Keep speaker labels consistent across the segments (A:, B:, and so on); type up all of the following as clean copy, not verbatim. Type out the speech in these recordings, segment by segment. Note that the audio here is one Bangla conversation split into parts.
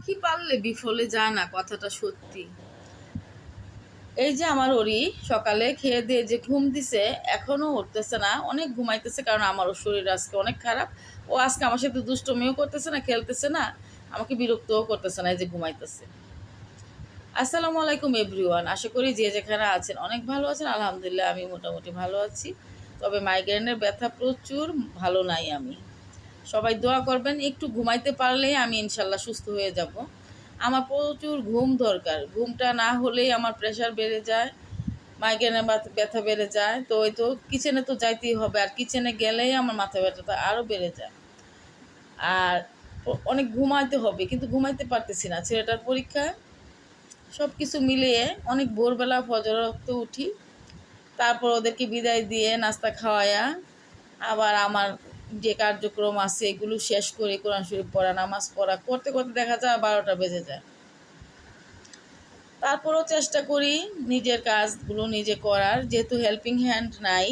A: কি পারলে বিফলে যায় না, কথাটা সত্যি। এই যে আমার ওরি সকালে খেয়ে দিয়ে যে ঘুম দিছে, এখনো উঠতেছে না, অনেক ঘুমাইতেছে, কারণ আমারও শরীর আজকে অনেক খারাপ। ও আজকে আমার সাথে দুষ্টমিও করতেছে না, খেলতেছে না, আমাকে বিরক্তও করতেছে না, এই যে ঘুমাইতেছে। আসসালামু আলাইকুম এভরিওয়ান, আশা করি যে যেখানে আছেন অনেক ভালো আছেন। আলহামদুলিল্লাহ আমি মোটামুটি ভালো আছি, তবে মাইগ্রেনের ব্যথা প্রচুর, ভালো নাই আমি। সবাই দোয়া করবেন, একটু ঘুমাইতে পারলেই আমি ইনশাল্লাহ সুস্থ হয়ে যাব। আমার প্রচুর ঘুম দরকার, ঘুমটা না হলেই আমার প্রেশার বেড়ে যায়, মাইগ্রেনের ব্যথা বেড়ে যায়। তো ওই তো কিচেনে তো যাইতেই হবে, আর কিচেনে গেলেই আমার মাথা ব্যথাটা আরও বেড়ে যায়। আর অনেক ঘুমাইতে হবে, কিন্তু ঘুমাইতে পারতেছি না, ছেলেটার পরীক্ষা, সব কিছু মিলিয়ে অনেক ভোরবেলা ফজর রক্ত উঠি, তারপর ওদেরকে বিদায় দিয়ে নাস্তা খাওয়ায়া আবার আমার যে কার্যক্রম আছে এগুলো শেষ করে কোরআন শরীফ পড়া, নামাজ পড়া করতে করতে দেখা যায় 12টা বেজে যায়। তারপরও চেষ্টা করি নিজের কাজগুলো নিজে করার, যেহেতু হেল্পিং হ্যান্ড নাই,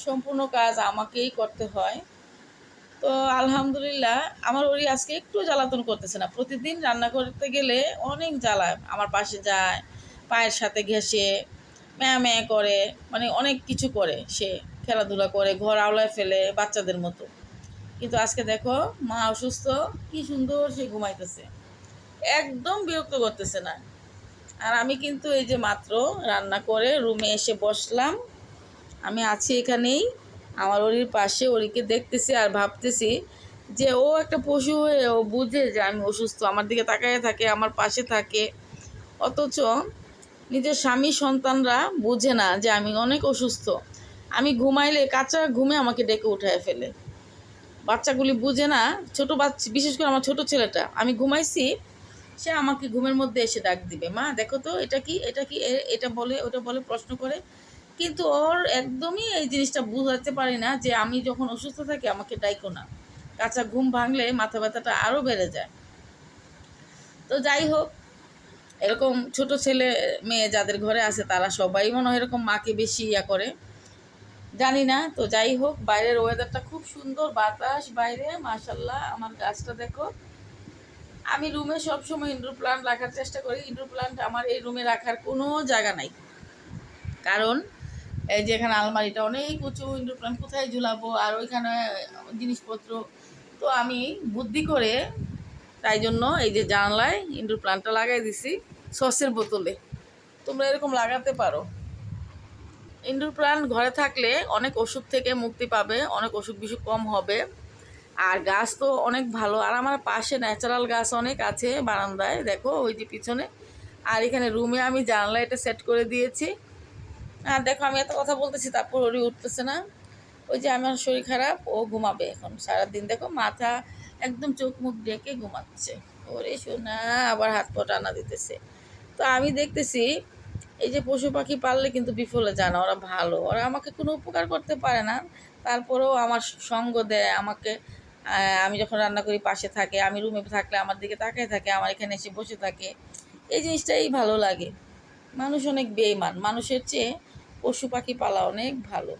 A: সম্পূর্ণ কাজ আমাকেই করতে হয়। তো আলহামদুলিল্লাহ আমার ওই আজকে একটু জ্বালাতন করতেছে না। প্রতিদিন রান্না করতে গেলে অনেক জ্বালায়, আমার পাশে যায়, পায়ের সাথে ঘেঁষে ম্যাঁ ম্যাঁ করে, মানে অনেক কিছু করে, সে খেলাধুলা করে, ঘর আওলায় ফেলে বাচ্চাদের মতো। কিন্তু আজকে দেখো মা অসুস্থ, কি সুন্দর সে ঘুমাইতেছে, একদম বিরক্ত করতেছে না। আর আমি কিন্তু এই যে মাত্র রান্না করে রুমে এসে বসলাম, আমি আছি এখানেই আমার ওরির পাশে, ওরিকে দেখতেছি আর ভাবতেছি যে ও একটা পশু হয়ে ও বুঝে যে আমি অসুস্থ, আমার দিকে তাকায় থাকে, আমার পাশে থাকে, অথচ নিজের স্বামী সন্তানরা বুঝে না যে আমি অনেক অসুস্থ। আমি ঘুমাইলে কাঁচা ঘুমে আমাকে ডেকে উঠায় ফেলে, বাচ্চাগুলি বুঝে না, ছোট বাচ্চা, বিশেষ করে আমার ছোট ছেলেটা, আমি ঘুমাইছি, সে আমাকে ঘুমের মধ্যে এসে ডাক দিবে, মা দেখো তো এটা কি, এটা কি, এটা বলে ওটা বলে প্রশ্ন করে। কিন্তু ওর একদমই এই জিনিসটা বুঝাতে পারি না যে আমি যখন অসুস্থ থাকি আমাকে ডাইকো না, কাঁচা ঘুম ভাঙলে মাথা ব্যথাটা আরও বেড়ে যায়। তো যাই হোক, এরকম ছোট ছেলে মেয়ে যাদের ঘরে আছে তারা সবাই মনে হয় এরকম মাকে বেশি ইয়া করে, জানি না। তো যাই হোক, বাইরের ওয়েদারটা খুব সুন্দর, বাতাস বাইরে, মাশাল্লাহ। আমার গাছটা দেখো, আমি রুমে সবসময় ইনডোর প্লান্ট রাখার চেষ্টা করি। ইনডোর প্লান্ট আমার এই রুমে রাখার কোনো জায়গা নাই, কারণ এই যে এখানে আলমারিটা অনেক উঁচু, ইনডোর প্লান্ট কোথায় ঝুলাবো, আর ওইখানে জিনিসপত্র। তো আমি বুদ্ধি করে তাই জন্য এই যে জানলায় ইনডোর প্লান্টটা লাগাই দিছি সসের বোতলে। তোমরা এরকম লাগাতে পারো। ইনডোর প্লান্ট ঘরে থাকলে অনেক অসুখ থেকে মুক্তি পাবে, অনেক অসুখ বিসুখ কম হবে। আর গাছ তো অনেক ভালো, আর আমার পাশে ন্যাচারাল গাছ অনেক আছে বারান্দায়, দেখো ওই যে পিছনে। আর এখানে রুমে আমি জানলা এটা সেট করে দিয়েছি। আর দেখো আমি এত কথা বলতেছি তারপর ওরই উঠতেছে না। ওই যে আমার শরীর খারাপ, ও ঘুমাবে এখন সারাদিন, দেখো মাথা একদম চোখ মুখ ডেকে ঘুমাচ্ছে। ওরে শোনা, আবার হাত পা টানা দিতেছে। তো আমি দেখতেছি এই যে পশু পাখি পাললে কিন্তু বিফলে যায় না, ওরা ভালো, ওরা আমাকে কোনো উপকার করতে পারে না, তারপরেও আমার সঙ্গ দেয় আমাকে। আমি যখন রান্না করি পাশে থাকে, আমি রুমে থাকলে আমার দিকে তাকায় থাকে, আমার এখানে এসে বসে থাকে, এই জিনিসটাই ভালো লাগে। মানুষ অনেক বেইমান, মানুষের চেয়ে পশু পাখি পালা অনেক ভালো।